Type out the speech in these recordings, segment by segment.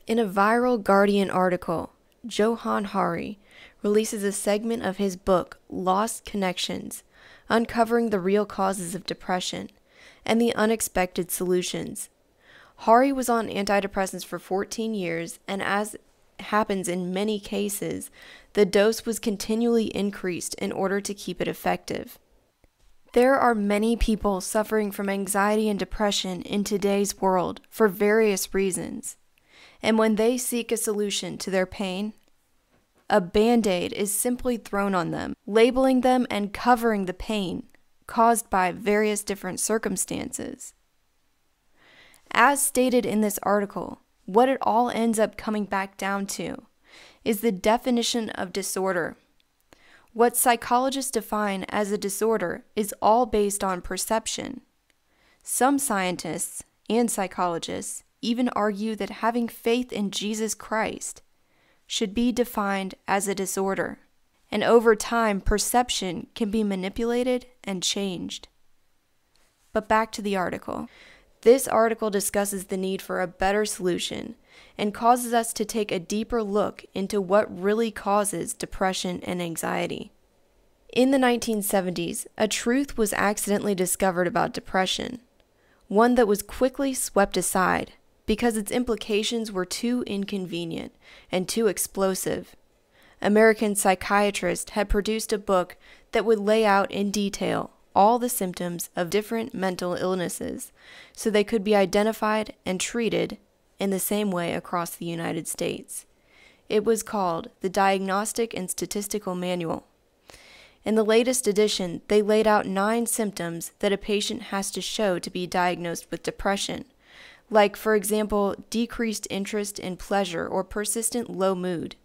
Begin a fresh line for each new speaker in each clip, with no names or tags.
In a viral Guardian article, Johann Hari releases a segment of his book, Lost Connections, uncovering the real causes of depression and the unexpected solutions. Hari was on antidepressants for 14 years, and as happens in many cases, the dose was continually increased in order to keep it effective. There are many people suffering from anxiety and depression in today's world for various reasons, and when they seek a solution to their pain, a Band-Aid is simply thrown on them, labeling them and covering the pain caused by various different circumstances. As stated in this article, what it all ends up coming back down to is the definition of disorder. What psychologists define as a disorder is all based on perception. Some scientists and psychologists even argue that having faith in Jesus Christ should be defined as a disorder, and over time, perception can be manipulated and changed. But back to the article. This article discusses the need for a better solution and causes us to take a deeper look into what really causes depression and anxiety. In the 1970s, a truth was accidentally discovered about depression, one that was quickly swept aside because its implications were too inconvenient and too explosive. American psychiatrists had produced a book that would lay out in detail all the symptoms of different mental illnesses so they could be identified and treated in the same way across the United States. It was called the Diagnostic and Statistical Manual. In the latest edition, they laid out 9 symptoms that a patient has to show to be diagnosed with depression, like, for example, decreased interest in pleasure or persistent low mood.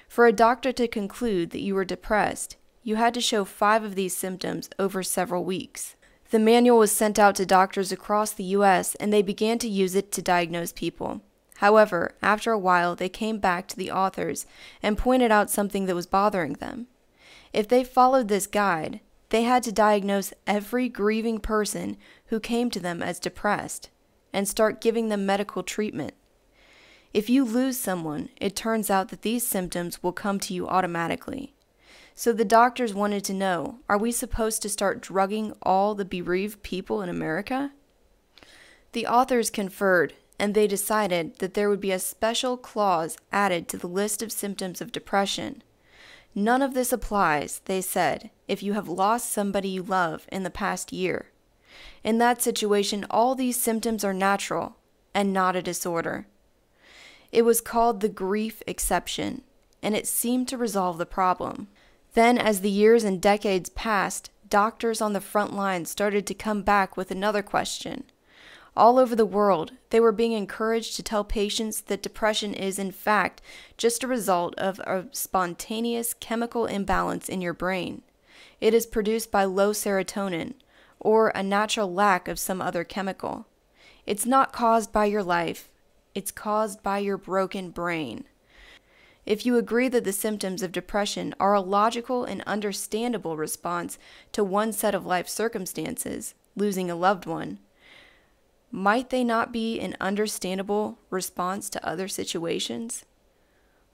For a doctor to conclude that you were depressed, you had to show 5 of these symptoms over several weeks. The manual was sent out to doctors across the U.S., and they began to use it to diagnose people. However, after a while, they came back to the authors and pointed out something that was bothering them. If they followed this guide, they had to diagnose every grieving person who came to them as depressed and start giving them medical treatment. If you lose someone, it turns out that these symptoms will come to you automatically. So the doctors wanted to know, are we supposed to start drugging all the bereaved people in America? The authors conferred, and they decided that there would be a special clause added to the list of symptoms of depression. None of this applies, they said, if you have lost somebody you love in the past year. In that situation, all these symptoms are natural and not a disorder. It was called the grief exception, and it seemed to resolve the problem. Then, as the years and decades passed, doctors on the front lines started to come back with another question. All over the world, they were being encouraged to tell patients that depression is, in fact, just a result of a spontaneous chemical imbalance in your brain. It is produced by low serotonin, or a natural lack of some other chemical. It's not caused by your life, it's caused by your broken brain. If you agree that the symptoms of depression are a logical and understandable response to one set of life circumstances, losing a loved one, might they not be an understandable response to other situations?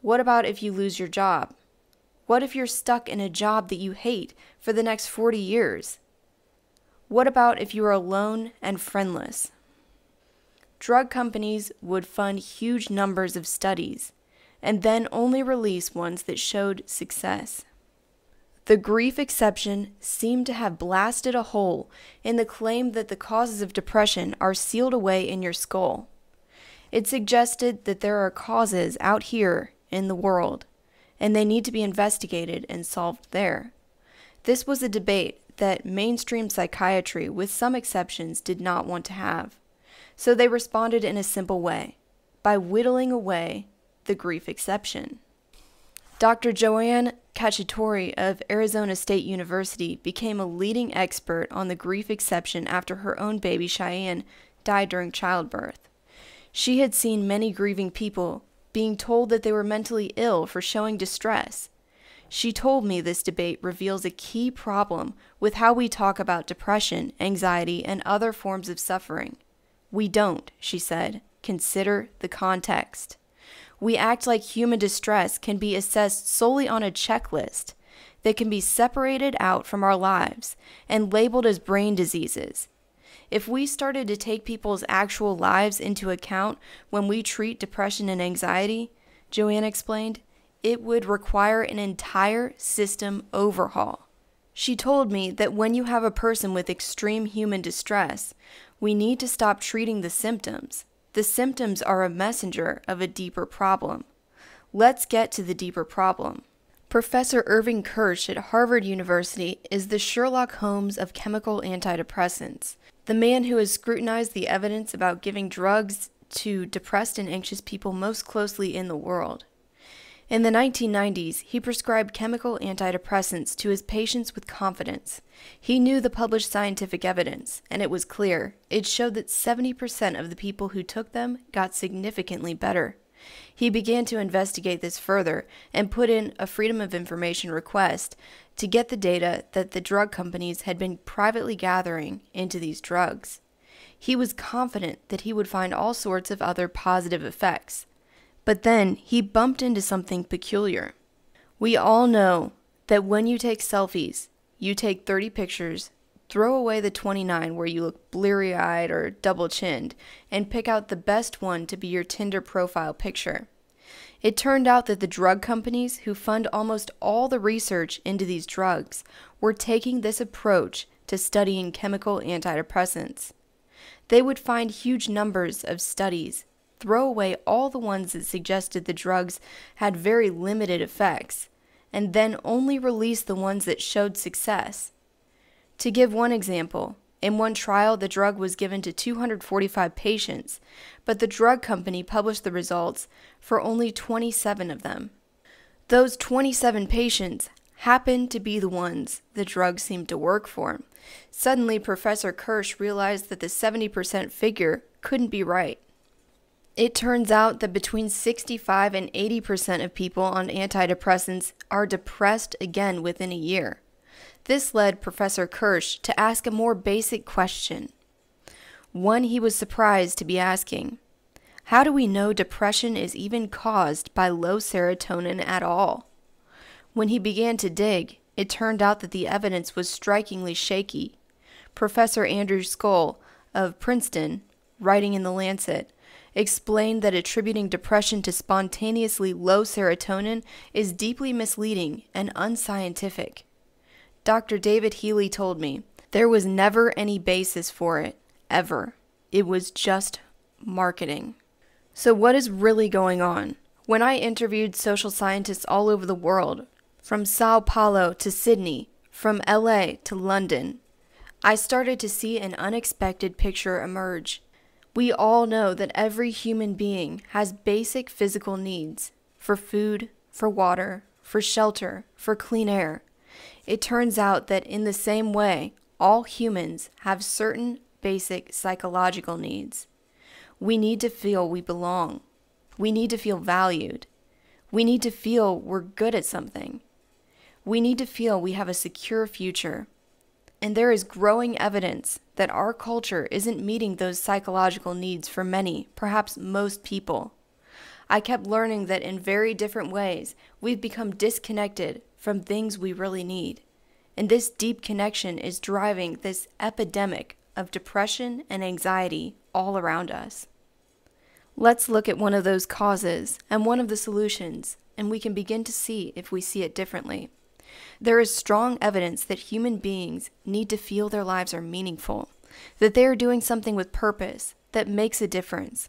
What about if you lose your job? What if you're stuck in a job that you hate for the next 40 years? What about if you are alone and friendless? Drug companies would fund huge numbers of studies and then only release ones that showed success. The grief exception seemed to have blasted a hole in the claim that the causes of depression are sealed away in your skull. It suggested that there are causes out here in the world, and they need to be investigated and solved there. This was a debate that mainstream psychiatry, with some exceptions, did not want to have. So they responded in a simple way, by whittling away the grief exception. Dr. Joanne Cacciatore of Arizona State University became a leading expert on the grief exception after her own baby Cheyenne died during childbirth. She had seen many grieving people being told that they were mentally ill for showing distress. She told me this debate reveals a key problem with how we talk about depression, anxiety, and other forms of suffering. We don't, she said, consider the context. We act like human distress can be assessed solely on a checklist that can be separated out from our lives and labeled as brain diseases. If we started to take people's actual lives into account when we treat depression and anxiety, Joanne explained, it would require an entire system overhaul. She told me that when you have a person with extreme human distress, we need to stop treating the symptoms. The symptoms are a messenger of a deeper problem. Let's get to the deeper problem. Professor Irving Kirsch at Harvard University is the Sherlock Holmes of chemical antidepressants, the man who has scrutinized the evidence about giving drugs to depressed and anxious people most closely in the world. In the 1990s, he prescribed chemical antidepressants to his patients with confidence. He knew the published scientific evidence, and it was clear. It showed that 70% of the people who took them got significantly better. He began to investigate this further and put in a Freedom of Information request to get the data that the drug companies had been privately gathering into these drugs. He was confident that he would find all sorts of other positive effects. But then he bumped into something peculiar. We all know that when you take selfies, you take 30 pictures, throw away the 29 where you look bleary-eyed or double-chinned, and pick out the best one to be your Tinder profile picture. It turned out that the drug companies who fund almost all the research into these drugs were taking this approach to studying chemical antidepressants. They would find huge numbers of studies, throw away all the ones that suggested the drugs had very limited effects, and then only release the ones that showed success. To give one example, in one trial the drug was given to 245 patients, but the drug company published the results for only 27 of them. Those 27 patients happened to be the ones the drug seemed to work for. Suddenly, Professor Kirsch realized that the 70% figure couldn't be right. It turns out that between 65 and 80% of people on antidepressants are depressed again within a year. This led Professor Kirsch to ask a more basic question, one he was surprised to be asking. How do we know depression is even caused by low serotonin at all? When he began to dig, it turned out that the evidence was strikingly shaky. Professor Andrew Skoll of Princeton, writing in The Lancet, explained that attributing depression to spontaneously low serotonin is deeply misleading and unscientific. Dr. David Healy told me, there was never any basis for it, ever. It was just marketing. So what is really going on? When I interviewed social scientists all over the world, from Sao Paulo to Sydney, from LA to London, I started to see an unexpected picture emerge. We all know that every human being has basic physical needs for food, for water, for shelter, for clean air. It turns out that in the same way, all humans have certain basic psychological needs. We need to feel we belong. We need to feel valued. We need to feel we're good at something. We need to feel we have a secure future. And there is growing evidence that our culture isn't meeting those psychological needs for many, perhaps most people. I kept learning that in very different ways, we've become disconnected from things we really need. And this deep connection is driving this epidemic of depression and anxiety all around us. Let's look at one of those causes and one of the solutions, and we can begin to see if we see it differently. There is strong evidence that human beings need to feel their lives are meaningful, that they are doing something with purpose that makes a difference.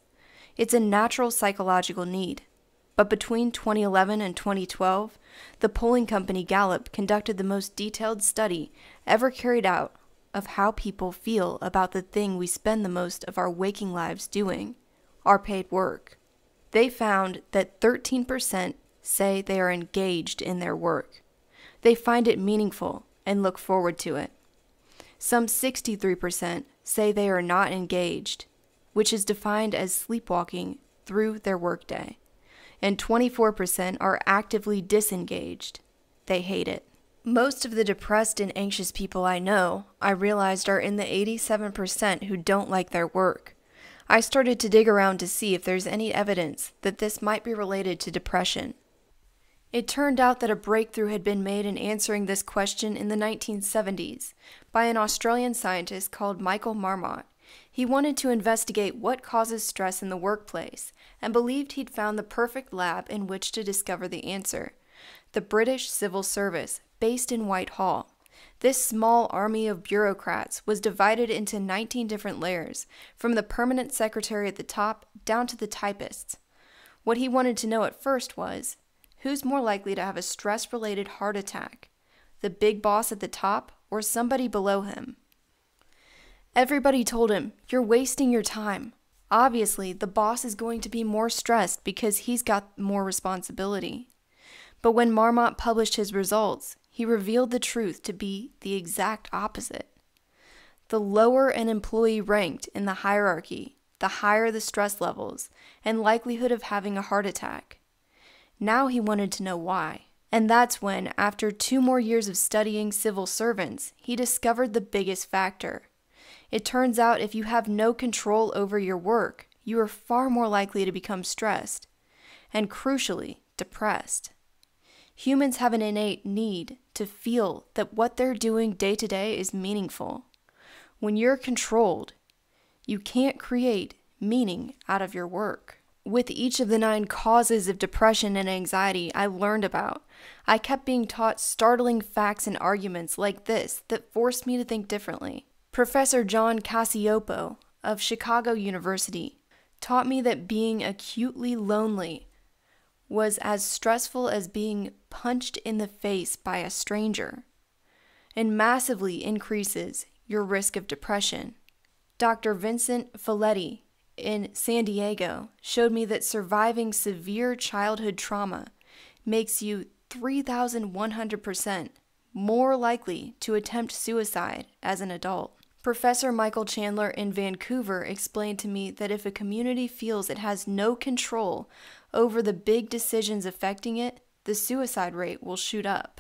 It's a natural psychological need. But between 2011 and 2012, the polling company Gallup conducted the most detailed study ever carried out of how people feel about the thing we spend the most of our waking lives doing, our paid work. They found that 13% say they are engaged in their work. They find it meaningful and look forward to it. Some 63% say they are not engaged, which is defined as sleepwalking through their workday. And 24% are actively disengaged. They hate it. Most of the depressed and anxious people I know, I realized, are in the 87% who don't like their work. I started to dig around to see if there's any evidence that this might be related to depression. It turned out that a breakthrough had been made in answering this question in the 1970s by an Australian scientist called Michael Marmot. He wanted to investigate what causes stress in the workplace and believed he'd found the perfect lab in which to discover the answer: the British Civil Service, based in Whitehall. This small army of bureaucrats was divided into 19 different layers, from the permanent secretary at the top down to the typists. What he wanted to know at first was, who's more likely to have a stress-related heart attack? The big boss at the top or somebody below him? Everybody told him, "You're wasting your time. Obviously, the boss is going to be more stressed because he's got more responsibility." But when Marmot published his results, he revealed the truth to be the exact opposite. The lower an employee ranked in the hierarchy, the higher the stress levels and likelihood of having a heart attack. Now he wanted to know why. And that's when, after 2 more years of studying civil servants, he discovered the biggest factor. It turns out if you have no control over your work, you are far more likely to become stressed, and crucially, depressed. Humans have an innate need to feel that what they're doing day to day is meaningful. When you're controlled, you can't create meaning out of your work. With each of the 9 causes of depression and anxiety I learned about, I kept being taught startling facts and arguments like this that forced me to think differently. Professor John Cacioppo of Chicago University taught me that being acutely lonely was as stressful as being punched in the face by a stranger and massively increases your risk of depression. Dr. Vincent Folletti in San Diego showed me that surviving severe childhood trauma makes you 3,100% more likely to attempt suicide as an adult. Professor Michael Chandler in Vancouver explained to me that if a community feels it has no control over the big decisions affecting it, the suicide rate will shoot up.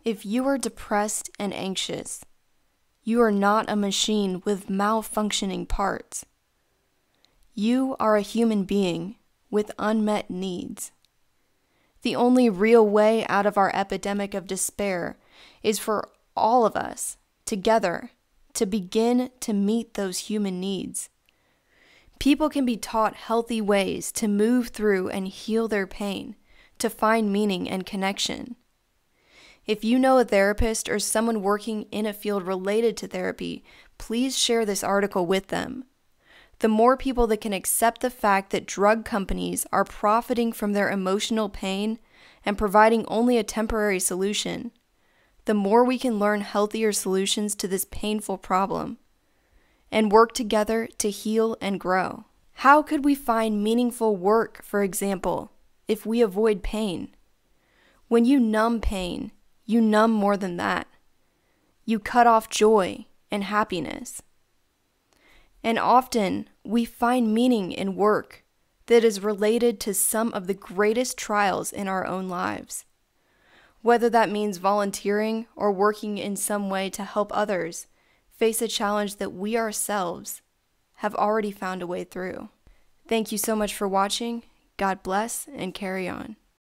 If you are depressed and anxious, you are not a machine with malfunctioning parts. You are a human being with unmet needs. The only real way out of our epidemic of despair is for all of us, together, to begin to meet those human needs. People can be taught healthy ways to move through and heal their pain, to find meaning and connection. If you know a therapist or someone working in a field related to therapy, please share this article with them. The more people that can accept the fact that drug companies are profiting from their emotional pain and providing only a temporary solution, the more we can learn healthier solutions to this painful problem and work together to heal and grow. How could we find meaningful work, for example, if we avoid pain? When you numb pain, you numb more than that. You cut off joy and happiness. And often, we find meaning in work that is related to some of the greatest trials in our own lives. Whether that means volunteering or working in some way to help others face a challenge that we ourselves have already found a way through. Thank you so much for watching. God bless and carry on.